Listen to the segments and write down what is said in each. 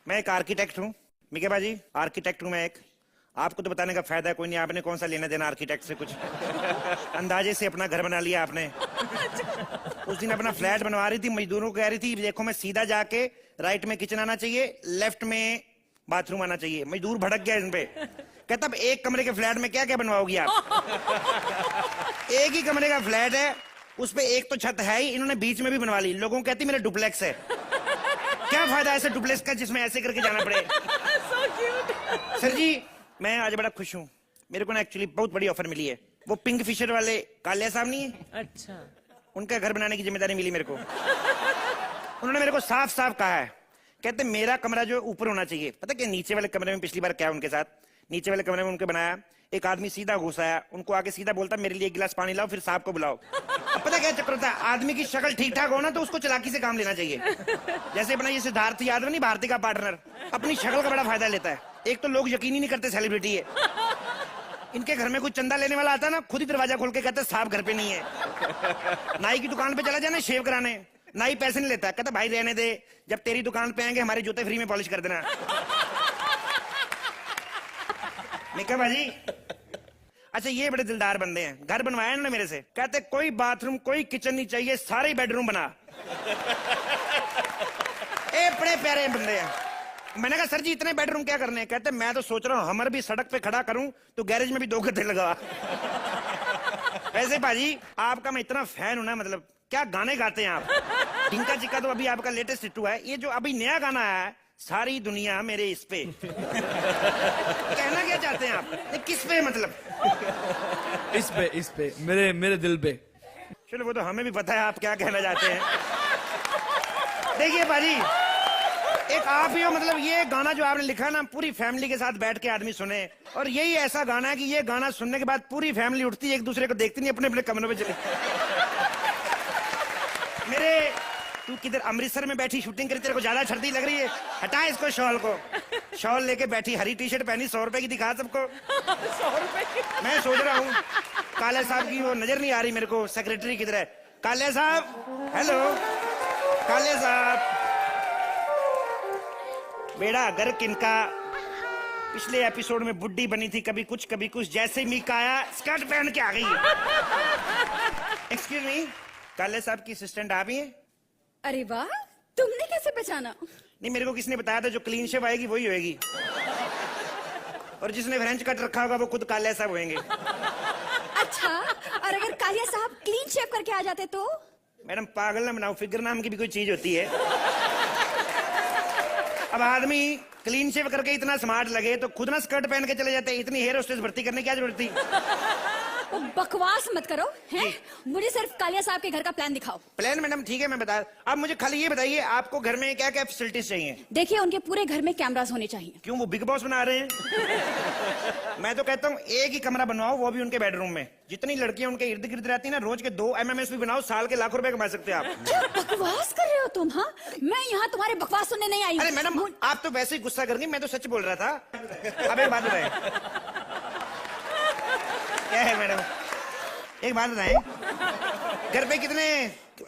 मैं एक आर्किटेक्ट हूँ मिके बाजी, आर्किटेक्ट हूँ मैं एक। आपको तो बताने का फायदा कोई नहीं, आपने कौन सा लेना देना आर्किटेक्ट से कुछ। अंदाजे से अपना घर बना लिया आपने। उस दिन अपना फ्लैट बनवा रही थी, मजदूरों को कह रही थी देखो मैं सीधा जाके राइट में किचन आना चाहिए, लेफ्ट में बाथरूम आना चाहिए। मजदूर भड़क गया इन पे, कहता अब एक कमरे के फ्लैट में क्या क्या बनवाओगी आप? एक ही कमरे का फ्लैट है, उस पे एक तो छत है ही, इन्होंने बीच में भी बनवा ली। लोगों को कहती मेरा डुप्लेक्स है। क्या फायदा ऐसे डुप्लेक्स का जिसमें ऐसे करके जाना पड़े। So cute. सर जी मैं आज बड़ा खुश हूँ, मेरे को ना एक्चुअली बहुत बड़ी ऑफर मिली है। वो पिंक फिशर वाले कालिया साहब नहीं है, अच्छा, उनका घर बनाने की जिम्मेदारी मिली मेरे को। उन्होंने मेरे को साफ साफ कहा है, कहते मेरा कमरा जो ऊपर होना चाहिए। पता क्या नीचे वाले कमरे में पिछली बार क्या उनके साथ, नीचे वाले कमरे में उनके बनाया, एक आदमी सीधा घुस आया, उनको आके सीधा बोलता मेरे लिए एक गिलास पानी लाओ, फिर साहब को बुलाओ। अब पता क्या चक्कर होता है, आदमी की शक्ल ठीक ठाक हो ना तो उसको चालाकी से काम लेना चाहिए। जैसे अपना ये सिद्धार्थ यादव नहीं, भारती का पार्टनर, अपनी शक्ल का बड़ा फायदा लेता है। एक तो लोग यकीन ही नहीं करते सेलिब्रिटी है। इनके घर में कुछ चंदा लेने वाला आता ना, खुद ही दरवाजा खोल के कहता साहब घर पे नहीं है। नाई की दुकान पे चला जाना शेव कराने, नाई पैसे नहीं लेता, कहता भाई रहने दे, जब तेरी दुकान पे आएंगे हमारे जूते फ्री में पॉलिश कर देना। मिका भाजी अच्छा ये बड़े दिलदार बंदे हैं, घर बनवाया ना मेरे से, कहते कोई बाथरूम कोई किचन नहीं चाहिए, सारे बेडरूम बना। ए बड़े प्यारे बंदे हैं। मैंने कहा सर जी इतने बेडरूम क्या करने हैं? कहते मैं तो सोच रहा हूँ हमर भी सड़क पे खड़ा करूं तो गैरेज में भी 2 गड्ढे लगा। वैसे भाजी आपका मैं इतना फैन हूं ना, मतलब क्या गाने गाते हैं आप। डिंका चिक्का तो अभी आपका लेटेस्ट हिट हुआ है, ये जो अभी नया गाना आया है सारी दुनिया मेरे इस पे। कहना क्या चाहते हैं आप? ये किस पे मतलब? इस पे मेरे दिल पे। चलो वो तो हमें भी पता है आप क्या कहना चाहते हैं। देखिए भाजी एक आप ही हो, मतलब ये गाना जो आपने लिखा ना पूरी फैमिली के साथ बैठ के आदमी सुने, और यही ऐसा गाना है कि ये गाना सुनने के बाद पूरी फैमिली उठती है, एक दूसरे को देखती नहीं, अपने अपने कमरों में चले। मेरे तू किधर अमृतसर में बैठी शूटिंग करी, तेरे को ज्यादा सर्दी लग रही है, हटा इसको शॉल को। शॉल लेके बैठी, हरी टी शर्ट पहनी, 100 रुपए की दिखा सबको। 100 रुपए की। मैं सोच रहा हूँ काले साहब की वो नजर नहीं आ रही मेरे को, सेक्रेटरी किधर है? काले साहब हेलो, काले साहब। बेड़ा अगर किनका पिछले एपिसोड में बुड्ढी बनी थी, कभी कुछ जैसे ही मीका आया स्कर्ट पहन के आ गई। एक्सक्यूज मी, काले साहब की असिस्टेंट आप ही हैं? अरे वाह, तुमने कैसे पहचाना? नहीं मेरे को किसने बताया था, जो क्लीन शेव आएगी वही होएगी, और जिसने फ्रेंच कट रखा होगा वो खुद काले साहब होंगे। अच्छा, और अगर कालिया साहब क्लीन शेव करके आ जाते तो? मैडम पागल ना बनाओ, फिगर नाम की भी कोई चीज होती है। अब आदमी क्लीन शेव करके इतना स्मार्ट लगे तो खुद ना स्कर्ट पहन के चले जाते, इतनी हेयर होस्टेस भर्ती करने की क्या जरूरत थी? बकवास मत करो, हैं? मुझे सिर्फ कालिया साहब के घर का प्लान दिखाओ। प्लान मैडम ठीक है मैं बता, अब मुझे खाली ये बताइए आपको घर में क्या क्या फैसिलिटीज चाहिए? देखिए उनके पूरे घर में कैमरास होने चाहिए। क्यों वो बिग बॉस बना रहे हैं? मैं तो कहता हूँ एक ही कमरा बनवाओ, वो भी उनके बेडरूम में। जितनी लड़कियां उनके इर्द गिर्द रहती है ना, रोज के 2 MMS भी बनाओ, साल के लाखों रुपए कमा सकते हैं आप। क्या बकवास कर रहे हो तुम? हाँ, मैं यहाँ तुम्हारे बकवास सुनने नहीं आई। अरे मैडम आप तो वैसे ही गुस्सा कर गई, मैं तो सच बोल रहा था। अब एक बात बताएं, क्या है मैडम एक बात बताएं, घर पे कितने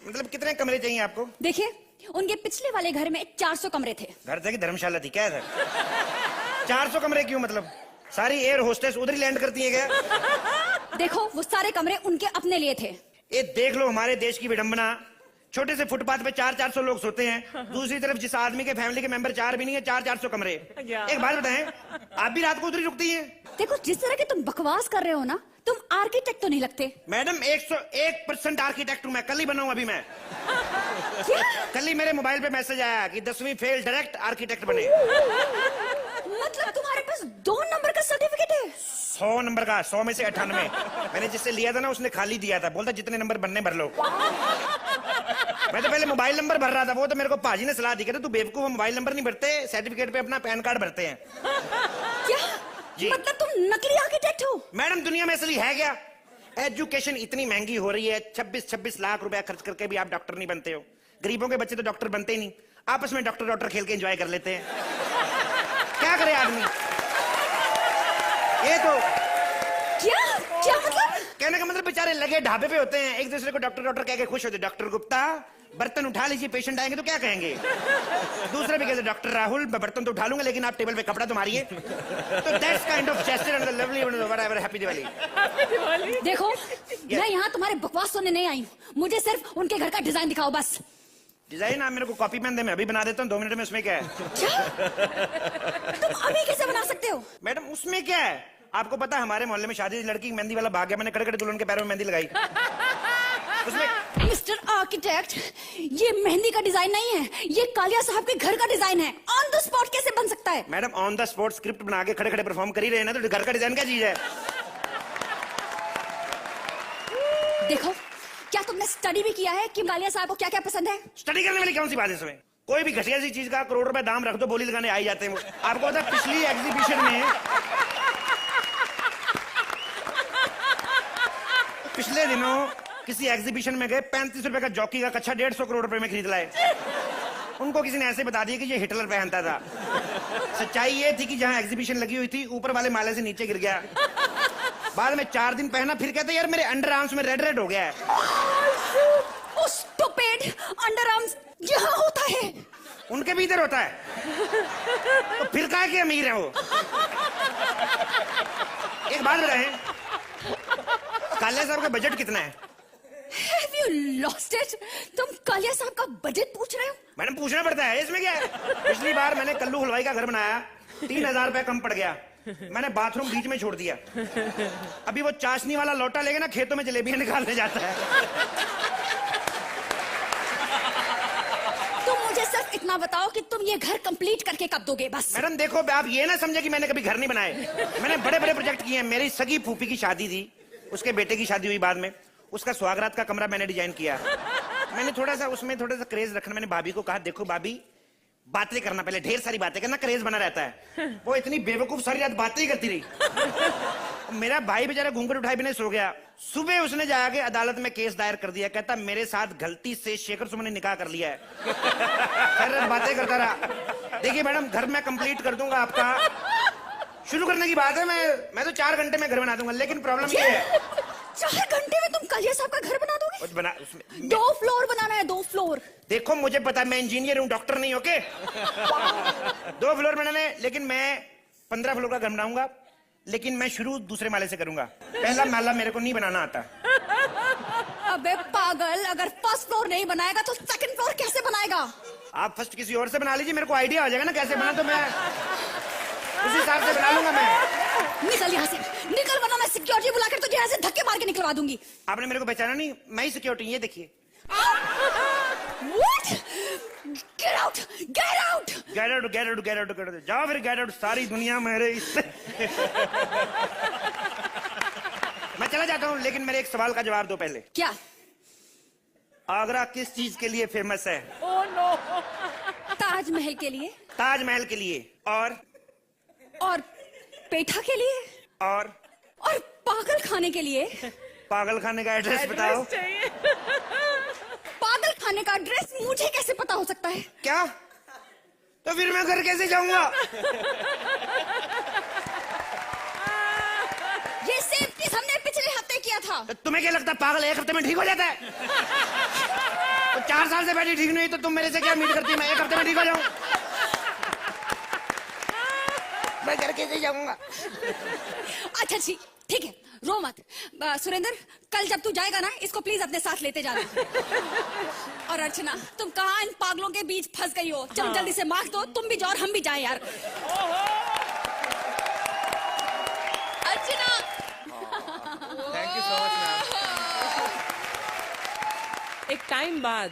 मतलब कितने कमरे चाहिए आपको? देखिए उनके पिछले वाले घर में 400 कमरे थे। घर था कि धर्मशाला थी क्या था? 400 कमरे क्यों, मतलब सारी एयर होस्टेस उधर ही लैंड करती है क्या? देखो वो सारे कमरे उनके अपने लिए थे। ये देख लो हमारे देश की विडंबना, छोटे से फुटपाथ पे 400 लोग सोते हैं, दूसरी तरफ जिस आदमी के फैमिली के मेंबर 4 भी नहीं है, 400 कमरे। एक बात बताएं, आप भी रात को उधर ही रुकती हैं? देखो जिस तरह के तुम बकवास कर रहे हो ना, तुम आर्किटेक्ट तो नहीं लगते। मैडम 101% आर्किटेक्ट हूं मैं, कल ही बना हूं अभी मैं। क्या? कल ही मेरे मोबाइल पे मैसेज आया कि 10वीं फेल डायरेक्ट आर्किटेक्ट बने। मतलब तुम्हारे पास 2 नंबर का सर्टिफिकेट है? 100 नंबर का, 100 में से 98। मैंने जिससे लिया था ना उसने खाली दिया था, बोलता जितने नंबर बनने भर लो। मैं तो पहले मोबाइल नंबर भर रहा था, वो तो मेरे को पाजी ने सलाह दी, कहते तू बेवकूफ, मोबाइल नंबर नहीं भरते, सर्टिफिकेट पे अपना पैन कार्ड भरते हैं। क्या जी। मतलब तुम नकली आर्किटेक्ट हो? मैडम दुनिया में असली है क्या? एजुकेशन इतनी महंगी हो रही है, 26 लाख रुपया खर्च करके भी आप डॉक्टर नहीं बनते हो। गरीबों के बच्चे तो डॉक्टर बनते ही नहीं, आपस में डॉक्टर खेल के एंजॉय कर लेते हैं। क्या करे आदमी? ये तो क्या क्या मतलब? कहने का मतलब बेचारे लगे ढाबे पे होते हैं, एक दूसरे को डॉक्टर डॉक्टर कह के खुश होते। डॉक्टर गुप्ता बर्तन उठा लीजिए, पेशेंट आएंगे तो क्या कहेंगे। दूसरे भी कहते डॉक्टर राहुल मैं बर्तन तो उठा लूंगा लेकिन आप टेबल पे कपड़ा तो मारिए। तो that's kind of gesture and the lovely whatever. Happy Diwali. देखो मैं यहाँ तुम्हारे बकवास सुनने नहीं आई हूँ, मुझे सिर्फ उनके घर का डिजाइन दिखाओ बस। डिजाइन आप मेरे को कॉपी पेन दे, मैं अभी बना देता हूँ 2 मिनट में। उसमें क्या है? क्या तुम अभी कैसे बना सकते हो? मैडम उसमें क्या है, आपको पता है हमारे मोहल्ले में शादी लड़की की मेहंदी वाला भाग गया, मैंने कड़े दुल्हन के पैरों में मेहंदी लगाई। उसमें मिस्टर आर्किटेक्ट, ये मेहंदी का डिजाइन नहीं है, ये कालिया साहब के घर का डिजाइन है। ऑन द स्पॉट कैसे बन सकता है? Madam on the spot script बना के खड़े खड़े परफॉर्म कर ही रहे हैं ना, तो घर का डिजाइन क्या चीज है? देखो क्या तुमने स्टडी भी किया है कि कालिया साहब को क्या क्या पसंद है? स्टडी करने वाली कौन सी बात है इसमें? कोई भी घटिया सी चीज का करोड़ रुपए दाम रख दो, बोली लगाने आ ही जाते हैं वो। आपको पता है पिछली एग्जीबिशन में, पिछले दिनों किसी एग्जीबिशन में गए, 35 रुपए का जॉकी का कच्छा 150 करोड़ रुपए में खरीद लाए। उनको किसी ने ऐसे बता दिया कि ये हिटलर पहनता था। सच्चाई ये थी कि जहां एग्जीबिशन लगी हुई थी ऊपर वाले माले से नीचे गिर गया। बाद में 4 दिन पहना, फिर कहते यार मेरे अंडर आर्म्स में रेड रेड हो गया है। स्टूपिड, अंडर आर्म्स यहाँ होता है। उनके भी इधर होता है, तो फिर कहा कि अमीर है वो। एक बात बताएं, कालिया साहब का बजट कितना है? Have you lost it? तुम कालिया साहब का बजट पूछ रहे हो? मैडम पूछना पड़ता है, इसमें क्या है? पिछली बार मैंने कल्लू हलवाई का घर बनाया, 3000 रुपए कम पड़ गया, मैंने बाथरूम बीच में छोड़ दिया। अभी वो चाशनी वाला लोटा लेके ना खेतों में जलेबियां निकालने जाता है। तुम मुझे सिर्फ इतना बताओ कि तुम ये घर कंप्लीट करके कब दोगे बस। मैडम देखो, आप ये ना समझे कि मैंने कभी घर नहीं बनाए, मैंने बड़े बड़े प्रोजेक्ट किए हैं। मेरी सगी फूफी की शादी थी, उसके बेटे की शादी हुई बाद में, उसका स्वागरात का कमरा मैंने डिजाइन किया। मैंने थोड़ा सा उसमें थोड़ा सा क्रेज रखना, मैंने भाभी को कहा देखो भाभी बातें करना, पहले ढेर सारी बातें करना, क्रेज बना रहता है। वो इतनी बेवकूफ सारी रात बातें ही करती रही। मेरा भाई बेचारा घूंघट उठाए बिना सो गया। सुबह उसने जाके अदालत में केस दायर कर दिया, कहता मेरे साथ गलती से शेखर सुमन ने निकाह कर लिया है। हर रात बातें करता रहा। देखिए मैडम, घर मैं कंप्लीट कर दूंगा आपका, शुरू करने की बात है, मैं तो 4 घंटे में घर बना दूंगा, लेकिन प्रॉब्लम ये है 4 घंटे में तुम कालिया साहब का घर बना दोगे? बना उसमें 2 फ्लोर बनाना है, 2 फ्लोर। देखो मुझे पता है, मैं इंजीनियर हूँ, डॉक्टर नहीं, ओके। 2 फ्लोर बनाने, लेकिन मैं 15 फ्लोर का घर बनाऊंगा, लेकिन मैं शुरू दूसरे माले से करूंगा। पहला माला मेरे को नहीं बनाना आता। अबे पागल, अगर फर्स्ट फ्लोर नहीं बनाएगा तो सेकंड फ्लोर कैसे बनाएगा? आप फर्स्ट किसी और से बना लीजिए, मेरे को आइडिया आ जाएगा ना कैसे बना, तो मैं उस हिसाब से बना लूंगा। मैं निकल यहाँ से, निकल, वरना मैं सिक्योरिटी बुलाकर तुझे यहाँ से धक्के मार के निकलवा दूंगी। आपने मेरे को पहचाना नहीं, मैं ही सिक्योरिटी, ये देखिए। What? Get out! Get out! Get out get out get out get out, जाओ फिर गेट आउट। सारी दुनिया मेरे इससे मैं चला जाता हूँ, लेकिन मेरे एक सवाल का जवाब दो पहले। क्या? आगरा किस चीज के लिए फेमस है? Oh no! ताजमहल के लिए। ताजमहल के लिए, और पेठा के लिए, और पागल खाने के लिए। पागल खाने का एड्रेस बताओ। Address चाहिए। पागल खाने का एड्रेस मुझे कैसे पता हो सकता है? क्या? तो फिर मैं घर कैसे जाऊंगा? ये सेम चीज हमने पिछले हफ्ते किया था। तो तुम्हें क्या लगता है पागल 1 हफ्ते में ठीक हो जाता है? तो 4 साल से बैठी ठीक नहीं, तो तुम मेरे से क्या उम्मीद करती है मैं 1 हफ्ते में ठीक हो जाऊं? मैं घर कैसे जाऊंगा? अच्छा ठीक है, रो मत। सुरेंद्र, कल जब तू जाएगा ना, इसको प्लीज अपने साथ लेते जाना। और अर्चना, तुम कहाँ इन पागलों के बीच फंस गई हो? चलो जल्दी से मार्क्स दो, तुम भी जाओ और हम भी जाएं यार। Archana, thank you so much ma'am. एक टाइम बाद